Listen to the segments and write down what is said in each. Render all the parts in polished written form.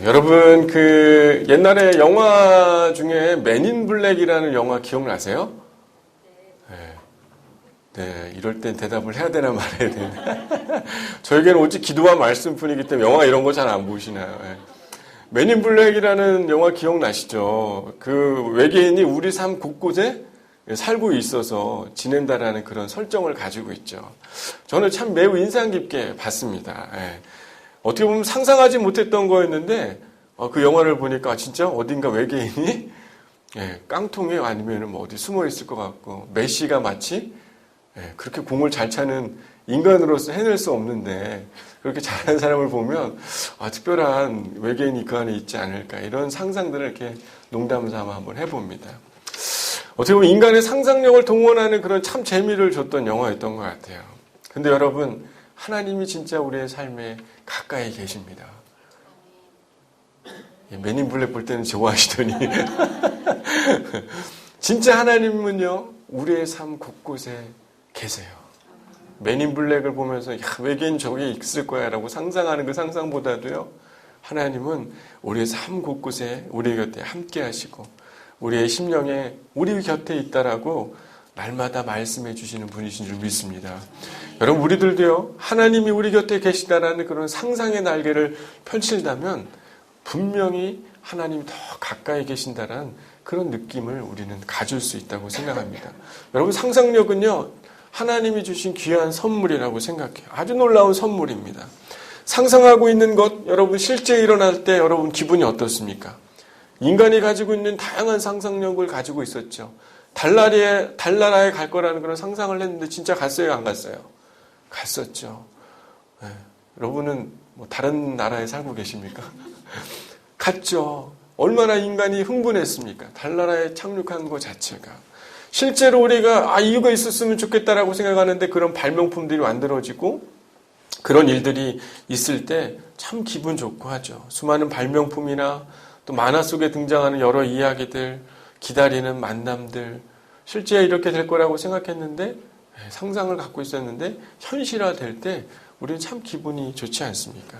여러분 그 옛날에 영화 중에 맨인 블랙이라는 영화 기억나세요? 네, 이럴 땐 대답을 해야 되나 말아야 되나. 저에게는 오직 기도와 말씀뿐이기 때문에 영화 이런 거 잘 안 보시나요? 맨인 블랙이라는 영화 기억나시죠? 그 외계인이 우리 삶 곳곳에 살고 있어서 지낸다라는 그런 설정을 가지고 있죠. 저는 참 매우 인상 깊게 봤습니다. 어떻게 보면 상상하지 못했던 거였는데 그 영화를 보니까 진짜 어딘가 외계인이 깡통에 아니면 뭐 어디 숨어 있을 것 같고 메시가 마치 그렇게 공을 잘 차는 인간으로서 해낼 수 없는데 그렇게 잘하는 사람을 보면 특별한 외계인이 그 안에 있지 않을까 이런 상상들을 이렇게 농담 삼아 한번 해봅니다. 어떻게 보면 인간의 상상력을 동원하는 그런 참 재미를 줬던 영화였던 것 같아요. 근데 여러분 하나님이 진짜 우리의 삶에 가까이 계십니다. 맨인 블랙 볼 때는 좋아하시더니 진짜 하나님은요 우리의 삶 곳곳에 계세요. 맨인 블랙을 보면서 외계인 저기 있을 거야 라고 상상하는 그 상상보다도요 하나님은 우리의 삶 곳곳에 우리 곁에 함께 하시고 우리의 심령에 우리 곁에 있다라고 날마다 말씀해 주시는 분이신 줄 믿습니다. 여러분 우리들도요 하나님이 우리 곁에 계시다라는 그런 상상의 날개를 펼친다면 분명히 하나님이 더 가까이 계신다라는 그런 느낌을 우리는 가질 수 있다고 생각합니다. 여러분 상상력은요 하나님이 주신 귀한 선물이라고 생각해요. 아주 놀라운 선물입니다. 상상하고 있는 것 여러분 실제 일어날 때 여러분 기분이 어떻습니까? 인간이 가지고 있는 다양한 상상력을 가지고 있었죠. 달나라에 갈 거라는 그런 상상을 했는데 진짜 갔어요, 안 갔어요? 갔었죠. 여러분은 뭐 다른 나라에 살고 계십니까? 갔죠. 얼마나 인간이 흥분했습니까? 달나라에 착륙한 것 자체가. 실제로 우리가 이유가 있었으면 좋겠다라고 생각하는데 그런 발명품들이 만들어지고 그런 일들이 있을 때 참 기분 좋고 하죠. 수많은 발명품이나 또 만화 속에 등장하는 여러 이야기들, 기다리는 만남들, 실제 이렇게 될 거라고 생각했는데 상상을 갖고 있었는데 현실화될 때 우리는 참 기분이 좋지 않습니까?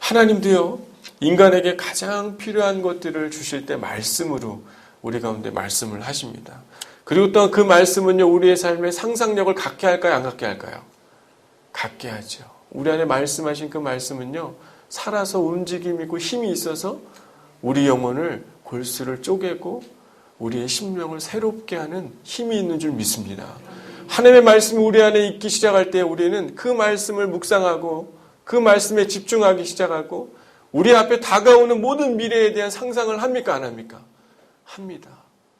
하나님도요 인간에게 가장 필요한 것들을 주실 때 말씀으로 우리 가운데 말씀을 하십니다. 그리고 또 그 말씀은요 우리의 삶에 상상력을 갖게 할까요, 안 갖게 할까요? 갖게 하죠. 우리 안에 말씀하신 그 말씀은요 살아서 움직임이 있고 힘이 있어서 우리 영혼을 골수를 쪼개고 우리의 심령을 새롭게 하는 힘이 있는 줄 믿습니다. 하나님의 말씀이 우리 안에 있기 시작할 때 우리는 그 말씀을 묵상하고 그 말씀에 집중하기 시작하고 우리 앞에 다가오는 모든 미래에 대한 상상을 합니까, 안 합니까? 합니다.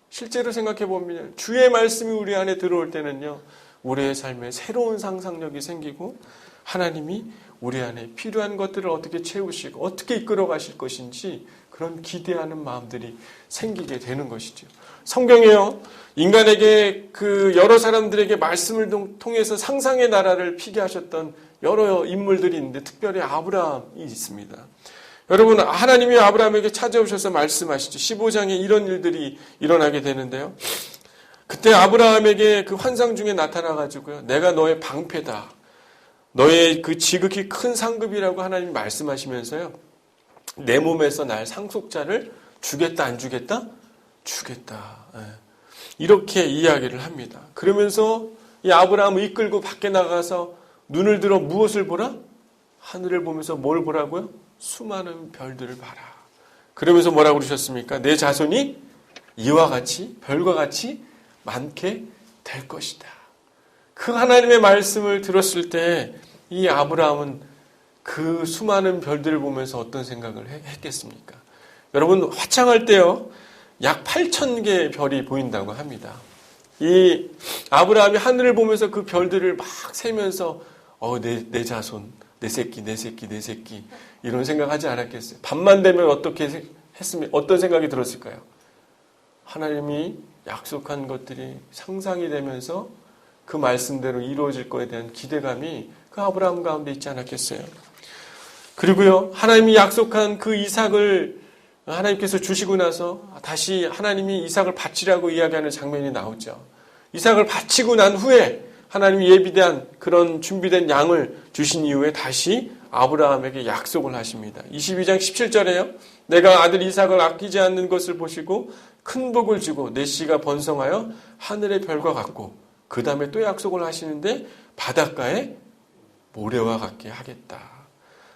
실제로 생각해 보면 주의 말씀이 우리 안에 들어올 때는요 우리의 삶에 새로운 상상력이 생기고 하나님이 우리 안에 필요한 것들을 어떻게 채우시고 어떻게 이끌어 가실 것인지 그런 기대하는 마음들이 생기게 되는 것이죠. 성경에요 인간에게 그 여러 사람들에게 말씀을 통해서 상상의 나라를 피게 하셨던 여러 인물들이 있는데 특별히 아브라함이 있습니다. 여러분 하나님이 아브라함에게 찾아오셔서 말씀하시죠. 15장에 이런 일들이 일어나게 되는데요. 그때 아브라함에게 그 환상 중에 나타나가지고요. 내가 너의 방패다. 너의 그 지극히 큰 상급이라고 하나님이 말씀하시면서요. 내 몸에서 날 상속자를 주겠다 안 주겠다? 주겠다. 이렇게 이야기를 합니다. 그러면서 이 아브라함을 이끌고 밖에 나가서 눈을 들어 무엇을 보라? 하늘을 보면서 뭘 보라고요? 수많은 별들을 봐라. 그러면서 뭐라고 그러셨습니까? 내 자손이 이와 같이 별과 같이 많게 될 것이다. 그 하나님의 말씀을 들었을 때 이 아브라함은 그 수많은 별들을 보면서 어떤 생각을 했겠습니까? 여러분 화창할 때요 약 8,000개의 별이 보인다고 합니다. 이 아브라함이 하늘을 보면서 그 별들을 막 세면서 내 자손, 내 새끼 이런 생각하지 않았겠어요? 밤만 되면 어떻게 했으면 어떤 생각이 들었을까요? 하나님이 약속한 것들이 상상이 되면서 그 말씀대로 이루어질 것에 대한 기대감이 그 아브라함 가운데 있지 않았겠어요? 그리고요 하나님이 약속한 그 이삭을 하나님께서 주시고 나서 다시 하나님이 이삭을 바치라고 이야기하는 장면이 나오죠. 이삭을 바치고 난 후에 하나님이 예비된 그런 준비된 양을 주신 이후에 다시 아브라함에게 약속을 하십니다. 22장 17절에요. 내가 아들 이삭을 아끼지 않는 것을 보시고 큰 복을 주고 내 씨가 번성하여 하늘의 별과 같고, 그 다음에 또 약속을 하시는데 바닷가에 모래와 같게 하겠다.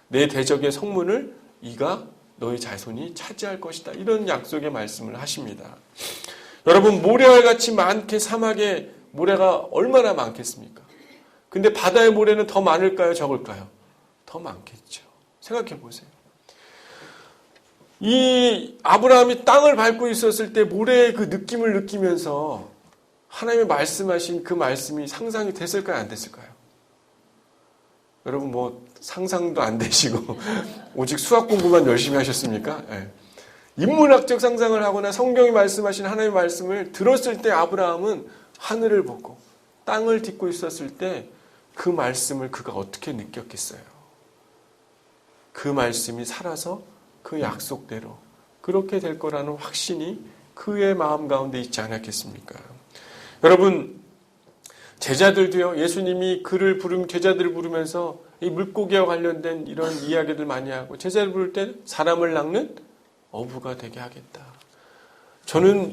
내 대적의 성문을 이가 너희 자손이 차지할 것이다. 이런 약속의 말씀을 하십니다. 여러분, 모래와 같이 많게 사막에 모래가 얼마나 많겠습니까? 근데 바다의 모래는 더 많을까요? 적을까요? 더 많겠죠. 생각해 보세요. 이 아브라함이 땅을 밟고 있었을 때 모래의 그 느낌을 느끼면서 하나님의 말씀하신 그 말씀이 상상이 됐을까요? 안 됐을까요? 여러분 뭐 상상도 안 되시고 오직 수학 공부만 열심히 하셨습니까? 네. 인문학적 상상을 하거나 성경이 말씀하신 하나님의 말씀을 들었을 때 아브라함은 하늘을 보고 땅을 딛고 있었을 때 그 말씀을 그가 어떻게 느꼈겠어요? 그 말씀이 살아서 그 약속대로 그렇게 될 거라는 확신이 그의 마음 가운데 있지 않았겠습니까? 여러분, 제자들도요, 예수님이 그를 제자들을 부르면서 이 물고기와 관련된 이런 이야기들 많이 하고, 제자를 부를 때 사람을 낚는 어부가 되게 하겠다. 저는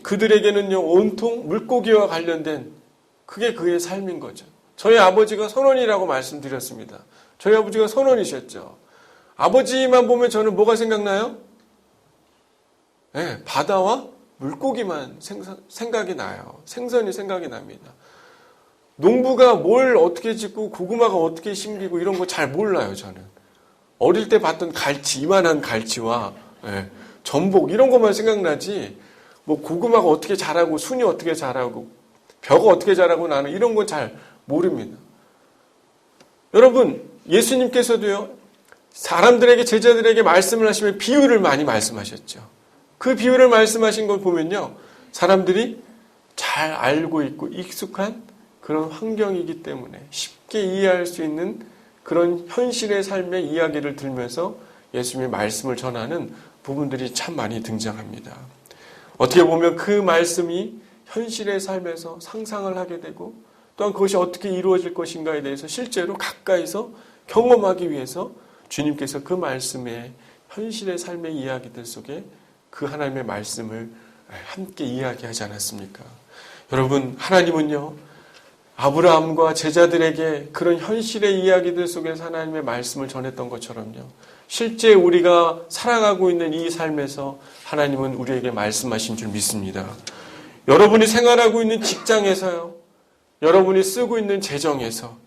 그들에게는요, 온통 물고기와 관련된 그게 그의 삶인 거죠. 저희 아버지가 선원이라고 말씀드렸습니다. 저희 아버지가 선원이셨죠. 아버지만 보면 저는 뭐가 생각나요? 네, 바다와 물고기만 생각이 나요. 생선이 생각이 납니다. 농부가 뭘 어떻게 짓고 고구마가 어떻게 심기고 이런 거 잘 몰라요, 저는. 어릴 때 봤던 갈치, 이만한 갈치와 전복 이런 것만 생각나지, 뭐 고구마가 어떻게 자라고 순이 어떻게 자라고 벼가 어떻게 자라고 나는 이런 건 잘 모릅니다. 여러분, 예수님께서도요, 사람들에게, 제자들에게 말씀을 하시면 비유를 많이 말씀하셨죠. 그 비유를 말씀하신 걸 보면요, 사람들이 잘 알고 있고 익숙한 그런 환경이기 때문에 쉽게 이해할 수 있는 그런 현실의 삶의 이야기를 들으면서 예수님의 말씀을 전하는 부분들이 참 많이 등장합니다. 어떻게 보면 그 말씀이 현실의 삶에서 상상을 하게 되고, 또한 그것이 어떻게 이루어질 것인가에 대해서 실제로 가까이서 경험하기 위해서 주님께서 그 말씀의 현실의 삶의 이야기들 속에 그 하나님의 말씀을 함께 이야기하지 않았습니까? 여러분, 하나님은요, 아브라함과 제자들에게 그런 현실의 이야기들 속에서 하나님의 말씀을 전했던 것처럼요, 실제 우리가 살아가고 있는 이 삶에서 하나님은 우리에게 말씀하신 줄 믿습니다. 여러분이 생활하고 있는 직장에서요, 여러분이 쓰고 있는 재정에서,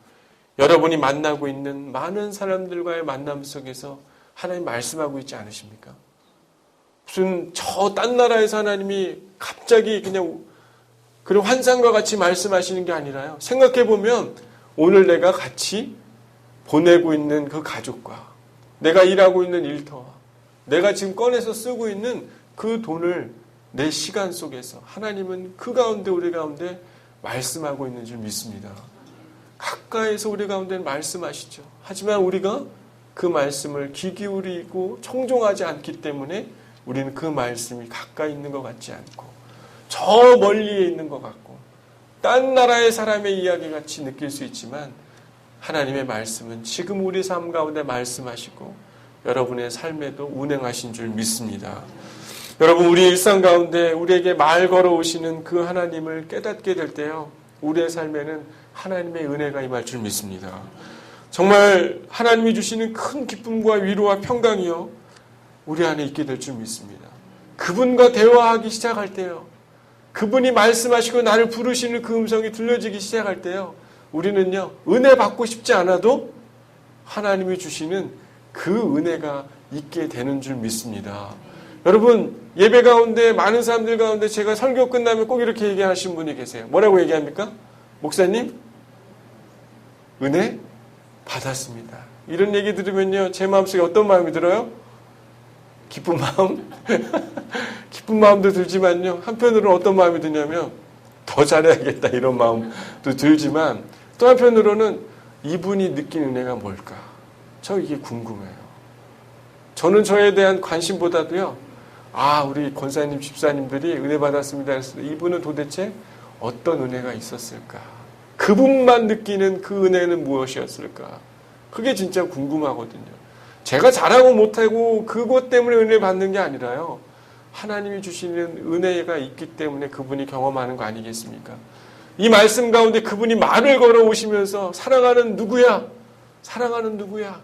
여러분이 만나고 있는 많은 사람들과의 만남 속에서 하나님 말씀하고 있지 않으십니까? 무슨 저 딴 나라에서 하나님이 갑자기 그냥 그런 환상과 같이 말씀하시는 게 아니라요, 생각해보면 오늘 내가 같이 보내고 있는 그 가족과 내가 일하고 있는 일터와 내가 지금 꺼내서 쓰고 있는 그 돈을 내 시간 속에서 하나님은 그 가운데 우리 가운데 말씀하고 있는 줄 믿습니다. 가까이서 우리 가운데 말씀하시죠. 하지만 우리가 그 말씀을 귀 기울이고 청종하지 않기 때문에 우리는 그 말씀이 가까이 있는 것 같지 않고 저 멀리에 있는 것 같고 딴 나라의 사람의 이야기 같이 느낄 수 있지만, 하나님의 말씀은 지금 우리 삶 가운데 말씀하시고 여러분의 삶에도 운행하신 줄 믿습니다. 여러분, 우리 일상 가운데 우리에게 말 걸어오시는 그 하나님을 깨닫게 될 때요, 우리의 삶에는 하나님의 은혜가 임할 줄 믿습니다. 정말 하나님이 주시는 큰 기쁨과 위로와 평강이요, 우리 안에 있게 될 줄 믿습니다. 그분과 대화하기 시작할 때요, 그분이 말씀하시고 나를 부르시는 그 음성이 들려지기 시작할 때요, 우리는요, 은혜 받고 싶지 않아도 하나님이 주시는 그 은혜가 있게 되는 줄 믿습니다. 여러분, 예배 가운데 많은 사람들 가운데 제가 설교 끝나면 꼭 이렇게 얘기하시는 분이 계세요. 뭐라고 얘기합니까? 목사님, 은혜 받았습니다. 이런 얘기 들으면요, 제 마음속에 어떤 마음이 들어요? 기쁜 마음? 기쁜 마음도 들지만요, 한편으로는 어떤 마음이 드냐면 더 잘해야겠다 이런 마음도 들지만, 또 한편으로는 이분이 느낀 은혜가 뭘까? 저 이게 궁금해요. 저는 저에 대한 관심보다도요, 우리 권사님, 집사님들이 은혜 받았습니다 했을 때 이분은 도대체 어떤 은혜가 있었을까? 그분만 느끼는 그 은혜는 무엇이었을까? 그게 진짜 궁금하거든요. 제가 잘하고 못하고 그것 때문에 은혜 받는 게 아니라요. 하나님이 주시는 은혜가 있기 때문에 그분이 경험하는 거 아니겠습니까? 이 말씀 가운데 그분이 말을 걸어오시면서 사랑하는 누구야? 사랑하는 누구야?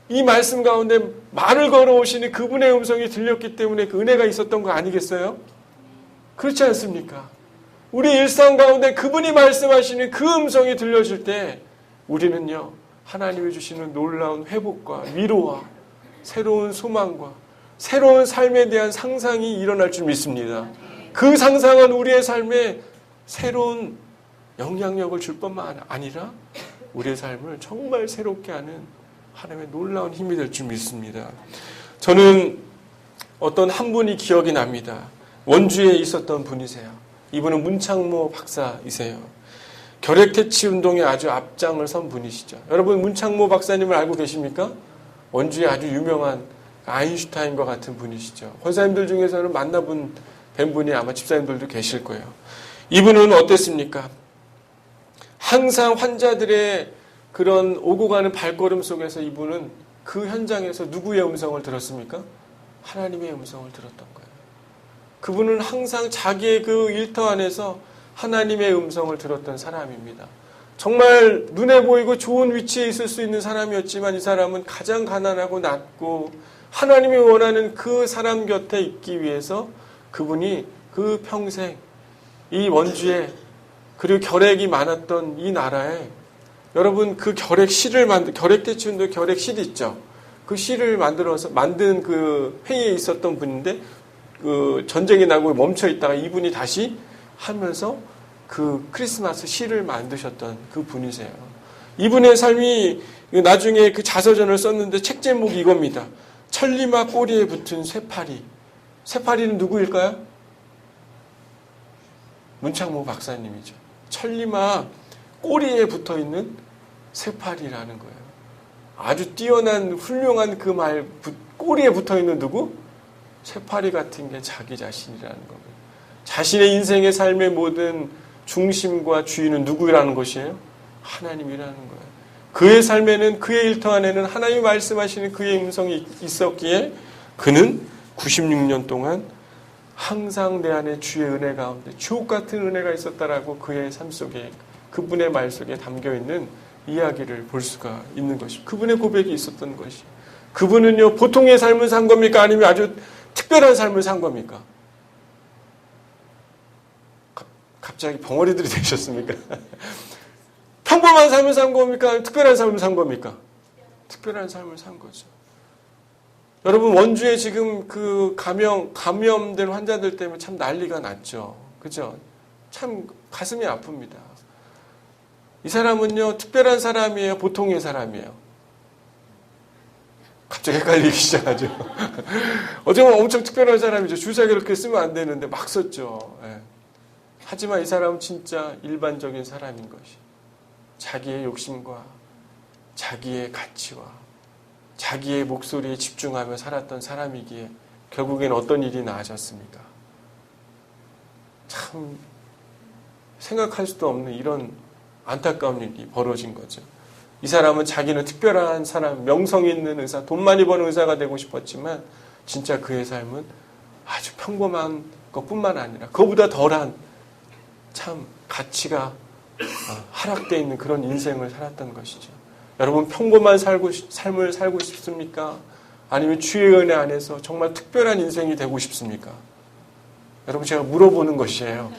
이 말씀 가운데 말을 걸어오시는 그분의 음성이 들렸기 때문에 그 은혜가 있었던 거 아니겠어요? 그렇지 않습니까? 우리 일상 가운데 그분이 말씀하시는 그 음성이 들려질 때 우리는요, 하나님이 주시는 놀라운 회복과 위로와 새로운 소망과 새로운 삶에 대한 상상이 일어날 줄 믿습니다. 그 상상은 우리의 삶에 새로운 영향력을 줄 뿐만 아니라 우리의 삶을 정말 새롭게 하는 하나님의 놀라운 힘이 될 줄 믿습니다. 저는 어떤 한 분이 기억이 납니다. 원주에 있었던 분이세요. 이분은 문창모 박사이세요. 결핵퇴치 운동에 아주 앞장을 선 분이시죠. 여러분 문창모 박사님을 알고 계십니까? 원주에 아주 유명한 아인슈타인과 같은 분이시죠. 권사님들 중에서는 만나본 뵌 분이 아마 집사님들도 계실 거예요. 이분은 어땠습니까? 항상 환자들의 그런 오고 가는 발걸음 속에서 이분은 그 현장에서 누구의 음성을 들었습니까? 하나님의 음성을 들었던 거예요. 그분은 항상 자기의 그 일터 안에서 하나님의 음성을 들었던 사람입니다. 정말 눈에 보이고 좋은 위치에 있을 수 있는 사람이었지만 이 사람은 가장 가난하고 낮고 하나님이 원하는 그 사람 곁에 있기 위해서 그분이 그 평생 이 원주에 그리고 결핵이 많았던 이 나라에 여러분 그 결핵대치 운동 결핵실 있죠. 그 실을 만든 그 회의에 있었던 분인데 그 전쟁이 나고 멈춰 있다가 이분이 다시 하면서 그 크리스마스 시를 만드셨던 그 분이세요. 이분의 삶이 나중에 그 자서전을 썼는데 책 제목이 이겁니다. 천리마 꼬리에 붙은 쇠파리. 쇠파리는 누구일까요? 문창모 박사님이죠. 천리마 꼬리에 붙어있는 쇠파리라는 거예요. 아주 뛰어난 훌륭한 그 말 꼬리에 붙어있는 누구? 쇠파리 같은 게 자기 자신이라는 겁니다. 자신의 인생의 삶의 모든 중심과 주인은 누구라는 것이에요? 하나님이라는 거예요. 그의 삶에는 그의 일터 안에는 하나님이 말씀하시는 그의 음성이 있었기에 그는 96년 동안 항상 내 안에 주의 은혜 가운데 주옥 같은 은혜가 있었다라고 그의 삶 속에 그분의 말 속에 담겨있는 이야기를 볼 수가 있는 것입니다. 그분의 고백이 있었던 것이. 그분은요 보통의 삶을 산 겁니까? 아니면 아주 특별한 삶을 산 겁니까? 갑자기 벙어리들이 되셨습니까? 평범한 삶을 산 겁니까? 아니면 특별한 삶을 산 겁니까? 특별한 삶을 산 거죠. 여러분 원주에 지금 그 감염된 환자들 때문에 참 난리가 났죠. 그죠? 참 가슴이 아픕니다. 이 사람은요 특별한 사람이에요? 보통의 사람이에요? 갑자기 헷갈리기 시작하죠. 어떻게 보면 엄청 특별한 사람이죠. 주사 그렇게 쓰면 안 되는데 막 썼죠. 예. 하지만 이 사람은 진짜 일반적인 사람인 것이. 자기의 욕심과 자기의 가치와 자기의 목소리에 집중하며 살았던 사람이기에 결국엔 어떤 일이 나아졌습니까? 참 생각할 수도 없는 이런 안타까운 일이 벌어진 거죠. 이 사람은 자기는 특별한 사람, 명성 있는 의사, 돈 많이 버는 의사가 되고 싶었지만 진짜 그의 삶은 아주 평범한 것뿐만 아니라 그거보다 덜한 참 가치가 하락되어 있는 그런 인생을 살았던 것이죠. 여러분 평범한 삶을 살고 싶습니까? 아니면 주의 은혜 안에서 정말 특별한 인생이 되고 싶습니까? 여러분 제가 물어보는 것이에요.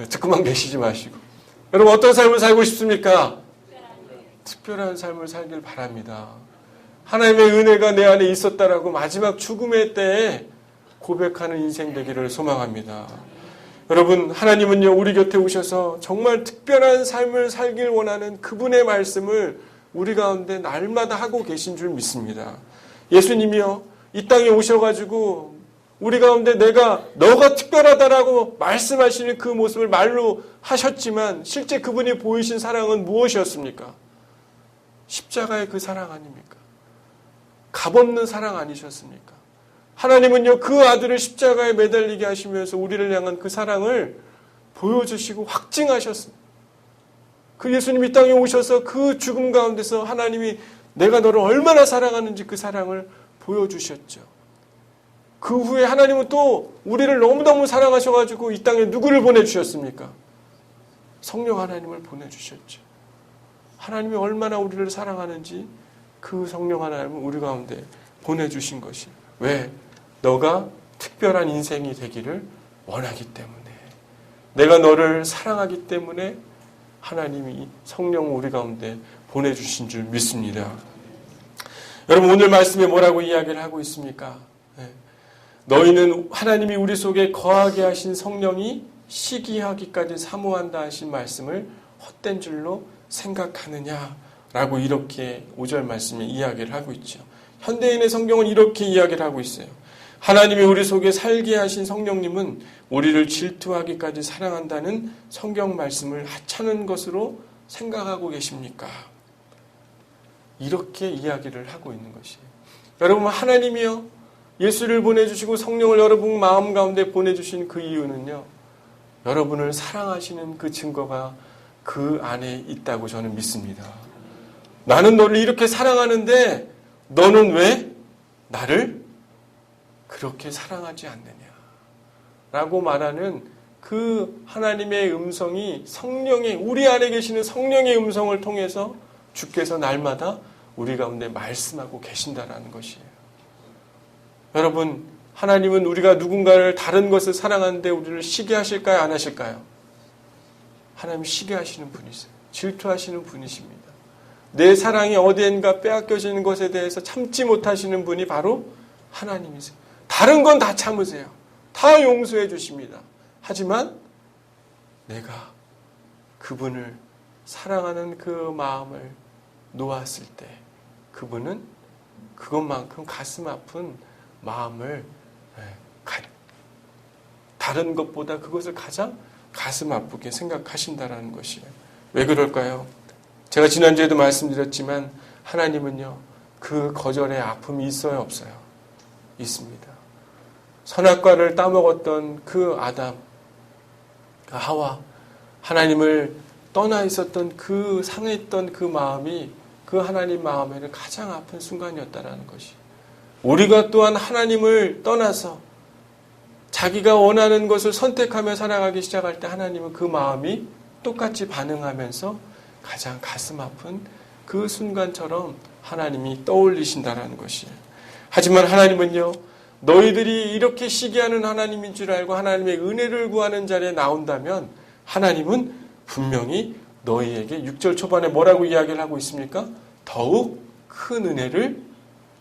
듣고만 계시지 마시고. 여러분 어떤 삶을 살고 싶습니까? 특별한 삶을 살길 바랍니다. 하나님의 은혜가 내 안에 있었다라고 마지막 죽음의 때에 고백하는 인생 되기를 소망합니다. 여러분 하나님은요 우리 곁에 오셔서 정말 특별한 삶을 살길 원하는 그분의 말씀을 우리 가운데 날마다 하고 계신 줄 믿습니다. 예수님이요 이 땅에 오셔가지고 우리 가운데 너가 특별하다라고 말씀하시는 그 모습을 말로 하셨지만 실제 그분이 보이신 사랑은 무엇이었습니까? 십자가의 그 사랑 아닙니까? 값없는 사랑 아니셨습니까? 하나님은요 그 아들을 십자가에 매달리게 하시면서 우리를 향한 그 사랑을 보여주시고 확증하셨습니다. 그 예수님이 이 땅에 오셔서 그 죽음 가운데서 하나님이 내가 너를 얼마나 사랑하는지 그 사랑을 보여주셨죠. 그 후에 하나님은 또 우리를 너무너무 사랑하셔가지고 이 땅에 누구를 보내주셨습니까? 성령 하나님을 보내주셨죠. 하나님이 얼마나 우리를 사랑하는지 그 성령 하나님을 우리 가운데 보내주신 것이. 왜? 너가 특별한 인생이 되기를 원하기 때문에. 내가 너를 사랑하기 때문에 하나님이 성령을 우리 가운데 보내주신 줄 믿습니다. 여러분, 오늘 말씀에 뭐라고 이야기를 하고 있습니까? 너희는 하나님이 우리 속에 거하게 하신 성령이 시기하기까지 사모한다 하신 말씀을 헛된 줄로 생각하느냐라고 이렇게 5절 말씀에 이야기를 하고 있죠. 현대인의 성경은 이렇게 이야기를 하고 있어요. 하나님이 우리 속에 살게 하신 성령님은 우리를 질투하기까지 사랑한다는 성경 말씀을 하찮은 것으로 생각하고 계십니까? 이렇게 이야기를 하고 있는 것이에요. 여러분, 하나님이요, 예수를 보내주시고 성령을 여러분 마음 가운데 보내주신 그 이유는요, 여러분을 사랑하시는 그 증거가 그 안에 있다고 저는 믿습니다. 나는 너를 이렇게 사랑하는데 너는 왜 나를 그렇게 사랑하지 않느냐 라고 말하는 그 하나님의 음성이 성령의, 우리 안에 계시는 성령의 음성을 통해서 주께서 날마다 우리 가운데 말씀하고 계신다라는 것이에요. 여러분, 하나님은 우리가 누군가를 다른 것을 사랑하는데 우리를 시기하실까요? 안 하실까요? 하나님 시기하시는 분이세요. 질투하시는 분이십니다. 내 사랑이 어디엔가 빼앗겨지는 것에 대해서 참지 못하시는 분이 바로 하나님이세요. 다른 건 다 참으세요. 다 용서해 주십니다. 하지만 내가 그분을 사랑하는 그 마음을 놓았을 때 그분은 그것만큼 가슴 아픈 마음을 다른 것보다 그것을 가장 가슴 아프게 생각하신다라는 것이에요. 왜 그럴까요? 제가 지난주에도 말씀드렸지만 하나님은요, 그 거절의 아픔이 있어요, 없어요? 있습니다. 선악과를 따먹었던 그 아담, 그 하와, 하나님을 떠나 있었던 그 상했던 그 마음이 그 하나님 마음에는 가장 아픈 순간이었다라는 것이. 우리가 또한 하나님을 떠나서 자기가 원하는 것을 선택하며 살아가기 시작할 때 하나님은 그 마음이 똑같이 반응하면서 가장 가슴 아픈 그 순간처럼 하나님이 떠올리신다라는 것이에요. 하지만 하나님은요, 너희들이 이렇게 시기하는 하나님인 줄 알고 하나님의 은혜를 구하는 자리에 나온다면 하나님은 분명히 너희에게 6절 초반에 뭐라고 이야기를 하고 있습니까? 더욱 큰 은혜를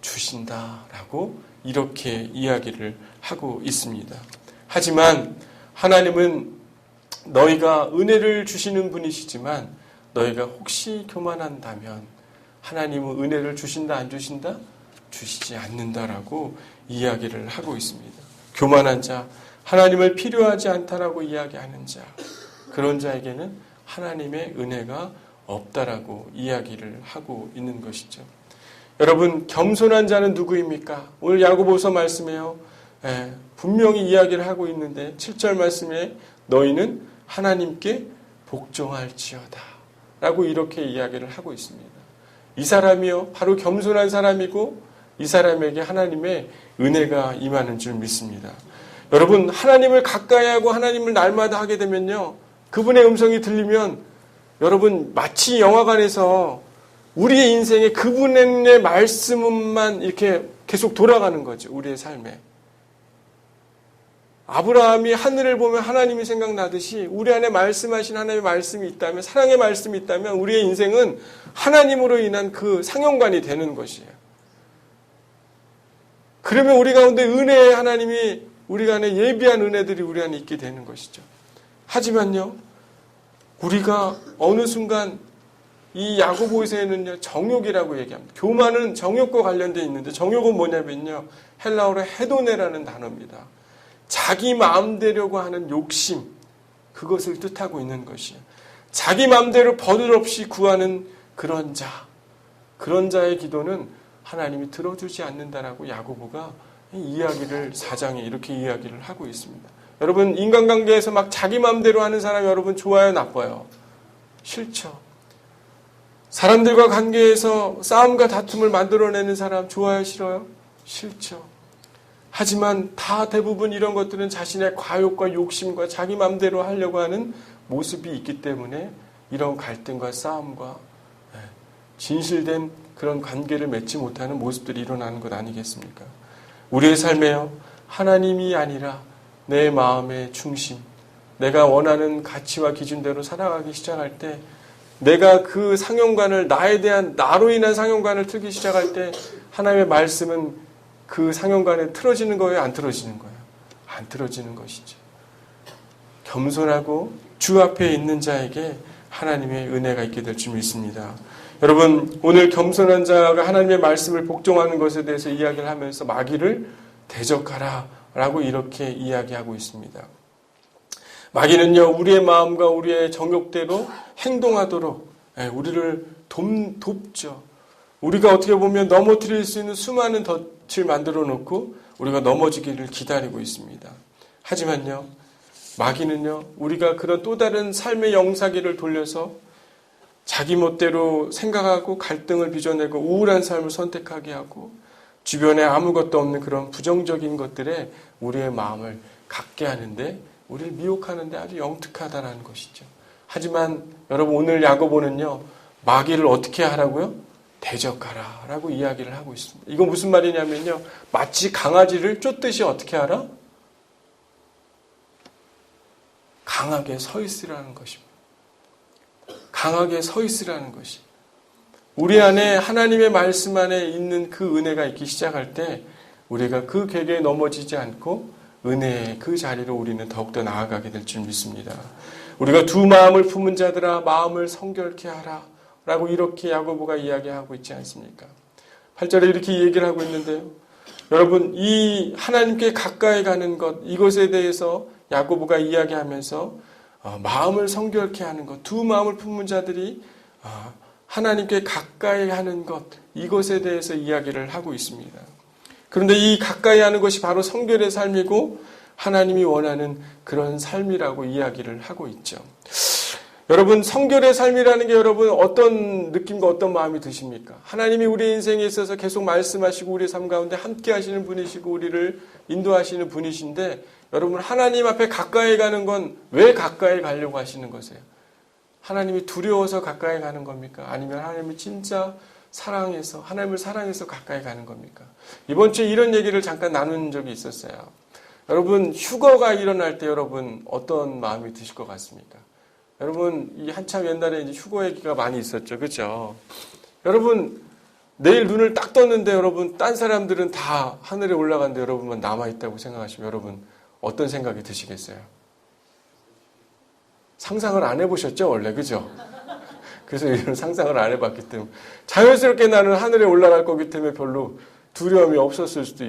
주신다라고 이렇게 이야기를 하고 있습니다. 하지만 하나님은 너희가 은혜를 주시는 분이시지만 너희가 혹시 교만한다면 하나님은 은혜를 주신다 안 주신다? 주시지 않는다라고 이야기를 하고 있습니다. 교만한 자, 하나님을 필요하지 않다라고 이야기하는 자, 그런 자에게는 하나님의 은혜가 없다라고 이야기를 하고 있는 것이죠. 여러분, 겸손한 자는 누구입니까? 오늘 야고보서 말씀에요, 분명히 이야기를 하고 있는데 7절 말씀에 너희는 하나님께 복종할지어다 라고 이렇게 이야기를 하고 있습니다. 이 사람이요, 바로 겸손한 사람이고 이 사람에게 하나님의 은혜가 임하는 줄 믿습니다. 여러분, 하나님을 가까이 하고 하나님을 날마다 하게 되면요, 그분의 음성이 들리면 여러분 마치 영화관에서 우리의 인생에 그분의 말씀만 이렇게 계속 돌아가는 거죠. 우리의 삶에. 아브라함이 하늘을 보면 하나님이 생각나듯이 우리 안에 말씀하신 하나님의 말씀이 있다면, 사랑의 말씀이 있다면 우리의 인생은 하나님으로 인한 그 상영관이 되는 것이에요. 그러면 우리 가운데 은혜의 하나님이 우리 안에 예비한 은혜들이 우리 안에 있게 되는 것이죠. 하지만요, 우리가 어느 순간 이 야고보서에는요, 정욕이라고 얘기합니다. 교만은 정욕과 관련되어 있는데 정욕은 뭐냐면요, 헬라어로 헤도네라는 단어입니다. 자기 마음대로가 하는 욕심, 그것을 뜻하고 있는 것이에요. 자기 마음대로 버릇없이 구하는 그런 자, 그런 자의 기도는 하나님이 들어주지 않는다라고 야고보가 이야기를 4장에 이렇게 이야기를 하고 있습니다. 여러분, 인간관계에서 막 자기 마음대로 하는 사람 여러분 좋아요, 나빠요? 싫죠. 사람들과 관계에서 싸움과 다툼을 만들어내는 사람 좋아요, 싫어요? 싫죠. 하지만 다 대부분 이런 것들은 자신의 과욕과 욕심과 자기 마음대로 하려고 하는 모습이 있기 때문에 이런 갈등과 싸움과 진실된 그런 관계를 맺지 못하는 모습들이 일어나는 것 아니겠습니까? 우리의 삶에요, 하나님이 아니라 내 마음의 중심, 내가 원하는 가치와 기준대로 살아가기 시작할 때, 내가 그 상형관을, 나에 대한 나로 인한 상형관을 틀기 시작할 때 하나님의 말씀은 그 상형관에 틀어지는 거예요? 안 틀어지는 거예요? 안 틀어지는 것이죠. 겸손하고 주 앞에 있는 자에게 하나님의 은혜가 있게 될 줄 믿습니다. 여러분, 오늘 겸손한 자가 하나님의 말씀을 복종하는 것에 대해서 이야기를 하면서 마귀를 대적하라 라고 이렇게 이야기하고 있습니다. 마귀는요, 우리의 마음과 우리의 정욕대로 행동하도록 우리를 돕죠. 우리가 어떻게 보면 넘어뜨릴 수 있는 수많은 덫을 만들어 놓고 우리가 넘어지기를 기다리고 있습니다. 하지만요, 마귀는요, 우리가 그런 또 다른 삶의 영사기를 돌려서 자기 멋대로 생각하고 갈등을 빚어내고 우울한 삶을 선택하게 하고 주변에 아무것도 없는 그런 부정적인 것들에 우리의 마음을 갖게 하는데, 우리를 미혹하는데 아주 영특하다는 것이죠. 하지만 여러분, 오늘 야고보는요, 마귀를 어떻게 하라고요? 대적하라 라고 이야기를 하고 있습니다. 이거 무슨 말이냐면요, 마치 강아지를 쫓듯이 어떻게 하라? 강하게 서 있으라는 것입니다. 강하게 서 있으라는 것이. 우리 안에 하나님의 말씀 안에 있는 그 은혜가 있기 시작할 때 우리가 그 궤계에 넘어지지 않고 은혜의 그 자리로 우리는 더욱더 나아가게 될 줄 믿습니다. 우리가 두 마음을 품은 자들아 마음을 성결케 하라 라고 이렇게 야고보가 이야기하고 있지 않습니까? 8절에 이렇게 얘기를 하고 있는데요. 여러분, 이 하나님께 가까이 가는 것, 이것에 대해서 야고보가 이야기하면서 마음을 성결케 하는 것, 두 마음을 품은 자들이 하나님께 가까이 하는 것, 이것에 대해서 이야기를 하고 있습니다. 그런데 이 가까이 하는 것이 바로 성결의 삶이고 하나님이 원하는 그런 삶이라고 이야기를 하고 있죠. 여러분, 성결의 삶이라는 게 여러분 어떤 느낌과 어떤 마음이 드십니까? 하나님이 우리 인생에 있어서 계속 말씀하시고 우리 삶 가운데 함께 하시는 분이시고 우리를 인도하시는 분이신데, 여러분 하나님 앞에 가까이 가는 건 왜 가까이 가려고 하시는 거세요? 하나님이 두려워서 가까이 가는 겁니까? 아니면 하나님을 진짜 사랑해서, 하나님을 사랑해서 가까이 가는 겁니까? 이번 주에 이런 얘기를 잠깐 나눈 적이 있었어요. 여러분, 휴거가 일어날 때 여러분 어떤 마음이 드실 것 같습니까? 여러분, 이 한참 옛날에 이제 휴거 얘기가 많이 있었죠. 그렇죠? 여러분, 내일 눈을 딱 떴는데 여러분, 딴 사람들은 다 하늘에 올라갔는데 여러분만 남아있다고 생각하시면 여러분 어떤 생각이 드시겠어요? 상상을 안 해보셨죠, 원래, 그죠? 그래서 이런 상상을 안 해봤기 때문에 자연스럽게 나는 하늘에 올라갈 거기 때문에 별로 두려움이 없었을 수도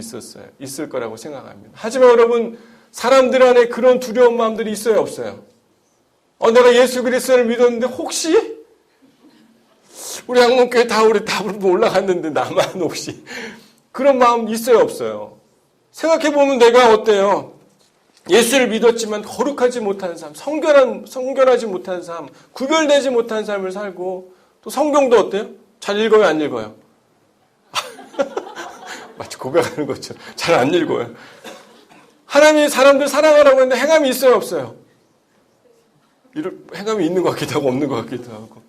있을 거라고 생각합니다. 하지만 여러분, 사람들 안에 그런 두려운 마음들이 있어요, 없어요? 내가 예수 그리스도를 믿었는데 혹시 우리 항문교회 우리 다 올라갔는데 나만 혹시 그런 마음 있어요, 없어요? 생각해보면 내가 어때요? 예수를 믿었지만 거룩하지 못한 삶, 성결하지 못한 삶, 구별되지 못한 삶을 살고, 또 성경도 어때요? 잘 읽어요, 안 읽어요? 마치 고백하는 것처럼 잘 안 읽어요. 하나님이 사람들 사랑하라고 했는데 행함이 있어요, 없어요? 행함이 있는 것 같기도 하고 없는 것 같기도 하고.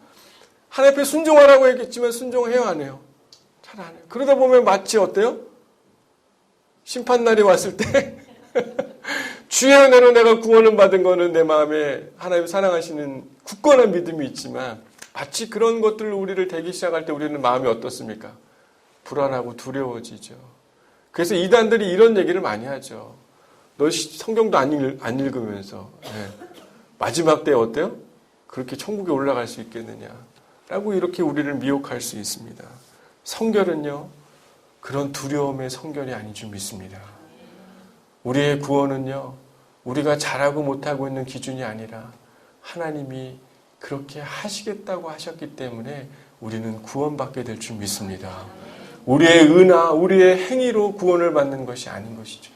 하나님 앞에 순종하라고 했겠지만 순종해요, 안 해요? 잘 안 해요. 그러다 보면 마치 어때요? 심판날이 왔을 때 주의 은혜로 내가 구원을 받은 거는 내 마음에 하나님 사랑하시는 굳건한 믿음이 있지만, 마치 그런 것들을 우리를 대기 시작할 때 우리는 마음이 어떻습니까? 불안하고 두려워지죠. 그래서 이단들이 이런 얘기를 많이 하죠. 너 성경도 안 읽으면서 마지막 때 어때요? 그렇게 천국에 올라갈 수 있겠느냐 라고 이렇게 우리를 미혹할 수 있습니다. 성결은요, 그런 두려움의 성결이 아닌 줄 믿습니다. 우리의 구원은요, 우리가 잘하고 못하고 있는 기준이 아니라 하나님이 그렇게 하시겠다고 하셨기 때문에 우리는 구원받게 될 줄 믿습니다. 우리의 은하, 우리의 행위로 구원을 받는 것이 아닌 것이죠.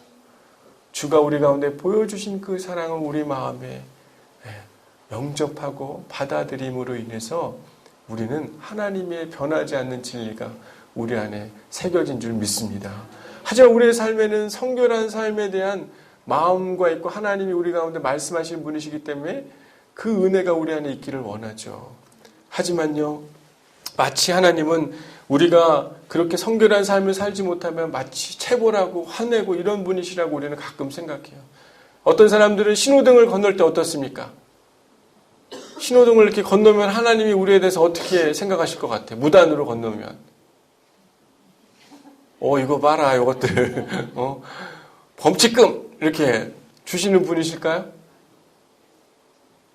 주가 우리 가운데 보여주신 그 사랑을 우리 마음에 영접하고 받아들임으로 인해서 우리는 하나님의 변하지 않는 진리가 우리 안에 새겨진 줄 믿습니다. 하지만 우리의 삶에는 성결한 삶에 대한 마음과 있고 하나님이 우리 가운데 말씀하시는 분이시기 때문에 그 은혜가 우리 안에 있기를 원하죠. 하지만요, 마치 하나님은 우리가 그렇게 성결한 삶을 살지 못하면 마치 체벌하고 화내고 이런 분이시라고 우리는 가끔 생각해요. 어떤 사람들은 신호등을 건널 때 어떻습니까? 신호등을 이렇게 건너면 하나님이 우리에 대해서 어떻게 생각하실 것 같아요? 무단으로 건너면. 이거 봐라, 이것들. 범칙금! 이렇게 주시는 분이실까요?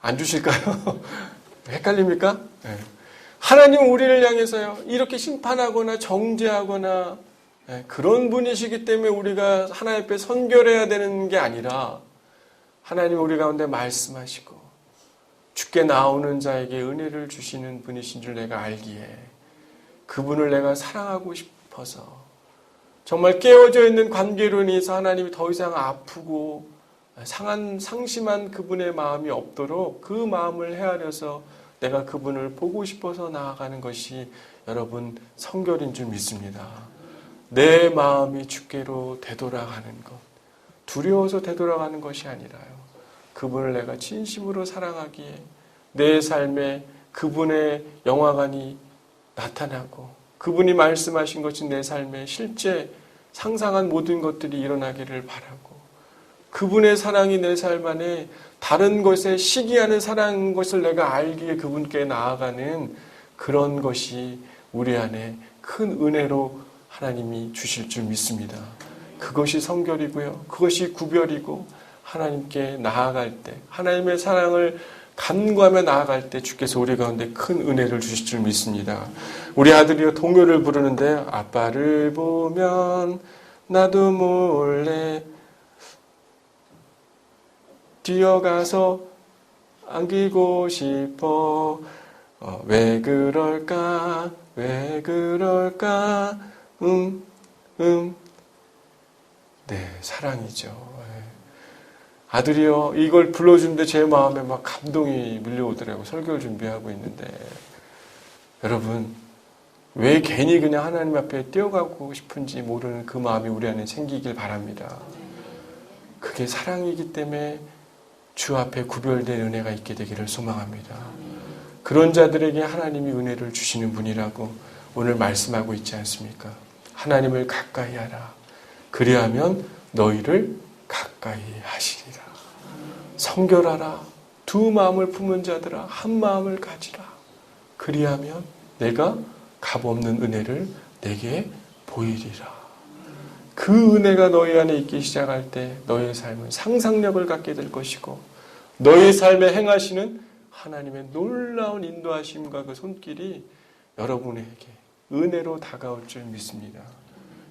안 주실까요? 헷갈립니까? 네. 하나님은 우리를 향해서요, 이렇게 심판하거나 정죄하거나 그런 분이시기 때문에 우리가 하나님 앞에 선결해야 되는 게 아니라 하나님 우리 가운데 말씀하시고 주께 나오는 자에게 은혜를 주시는 분이신 줄 내가 알기에 그분을 내가 사랑하고 싶어서 정말 깨어져 있는 관계로 인해서 하나님이 더 이상 아프고 상심한 그분의 마음이 없도록 그 마음을 헤아려서 내가 그분을 보고 싶어서 나아가는 것이 여러분 성결인 줄 믿습니다. 내 마음이 주께로 되돌아가는 것, 두려워서 되돌아가는 것이 아니라요, 그분을 내가 진심으로 사랑하기에 내 삶에 그분의 영화관이 나타나고 그분이 말씀하신 것이 내 삶에 실제 상상한 모든 것들이 일어나기를 바라고 그분의 사랑이 내 삶 안에 다른 것에 시기하는 사랑인 것을 내가 알기에 그분께 나아가는 그런 것이 우리 안에 큰 은혜로 하나님이 주실 줄 믿습니다. 그것이 성결이고요. 그것이 구별이고 하나님께 나아갈 때 하나님의 사랑을 간구하며 나아갈 때 주께서 우리 가운데 큰 은혜를 주실 줄 믿습니다. 우리 아들이요 동요를 부르는데 아빠를 보면 나도 몰래 뛰어가서 안기고 싶어. 왜 그럴까 왜 그럴까 네, 사랑이죠. 아들이요 이걸 불러주는데 제 마음에 막 감동이 밀려오더라고요. 설교를 준비하고 있는데 여러분 왜 괜히 그냥 하나님 앞에 뛰어가고 싶은지 모르는 그 마음이 우리 안에 생기길 바랍니다. 그게 사랑이기 때문에 주 앞에 구별된 은혜가 있게 되기를 소망합니다. 그런 자들에게 하나님이 은혜를 주시는 분이라고 오늘 말씀하고 있지 않습니까? 하나님을 가까이 하라. 그리하면 너희를 가까이 하시리라. 성결하라. 두 마음을 품은 자들아 한 마음을 가지라. 그리하면 내가 값없는 은혜를 내게 보이리라. 그 은혜가 너희 안에 있기 시작할 때 너희의 삶은 상상력을 갖게 될 것이고 너희의 삶에 행하시는 하나님의 놀라운 인도하심과 그 손길이 여러분에게 은혜로 다가올 줄 믿습니다.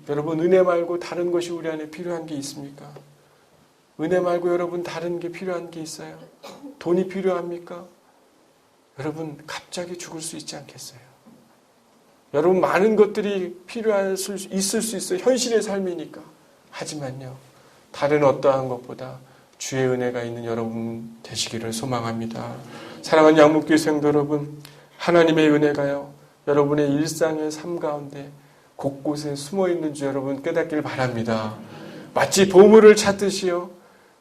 여러분 은혜 말고 다른 것이 우리 안에 필요한 게 있습니까? 은혜 말고 여러분 다른 게 필요한 게 있어요? 돈이 필요합니까? 여러분 갑자기 죽을 수 있지 않겠어요? 여러분 많은 것들이 있을 수 있어요. 현실의 삶이니까. 하지만요. 다른 어떠한 것보다 주의 은혜가 있는 여러분 되시기를 소망합니다. 사랑하는 양목교회 성도 여러분, 하나님의 은혜가요. 여러분의 일상의 삶 가운데 곳곳에 숨어있는 줄 여러분 깨닫길 바랍니다. 마치 보물을 찾듯이요.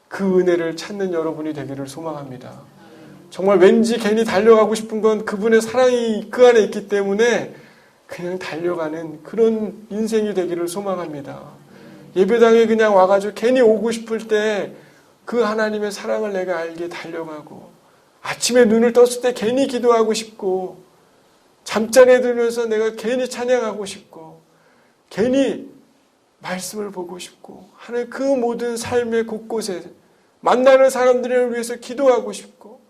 그 은혜를 찾는 여러분이 되기를 소망합니다. 정말 왠지 괜히 달려가고 싶은 건 그분의 사랑이 그 안에 있기 때문에 그냥 달려가는 그런 인생이 되기를 소망합니다. 예배당에 그냥 와가지고 괜히 오고 싶을 때 그 하나님의 사랑을 내가 알게 달려가고 아침에 눈을 떴을 때 괜히 기도하고 싶고 잠자리에 들면서 내가 괜히 찬양하고 싶고 괜히 말씀을 보고 싶고 하나님 그 모든 삶의 곳곳에 만나는 사람들을 위해서 기도하고 싶고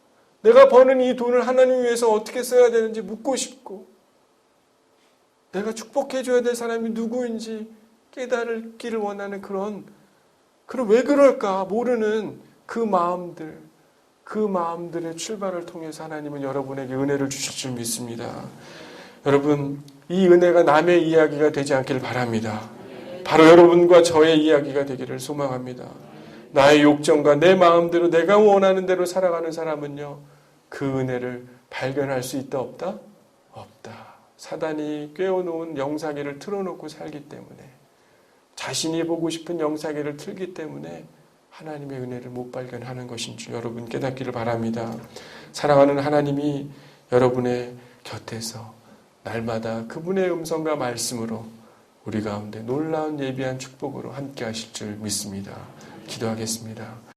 내가 버는 이 돈을 하나님 위해서 어떻게 써야 되는지 묻고 싶고 내가 축복해 줘야 될 사람이 누구인지 깨달기를 원하는 그런 왜 그럴까 모르는 그 마음들의 출발을 통해서 하나님은 여러분에게 은혜를 주실 줄 믿습니다. 여러분 이 은혜가 남의 이야기가 되지 않기를 바랍니다. 바로 여러분과 저의 이야기가 되기를 소망합니다. 나의 욕정과 내 마음대로 내가 원하는 대로 살아가는 사람은요 그 은혜를 발견할 수 있다 없다? 없다. 사단이 꿰어놓은 영상회를 틀어놓고 살기 때문에, 자신이 보고 싶은 영상회를 틀기 때문에 하나님의 은혜를 못 발견하는 것인 줄 여러분 깨닫기를 바랍니다. 사랑하는 하나님이 여러분의 곁에서 날마다 그분의 음성과 말씀으로 우리 가운데 놀라운 예비한 축복으로 함께 하실 줄 믿습니다. 기도하겠습니다.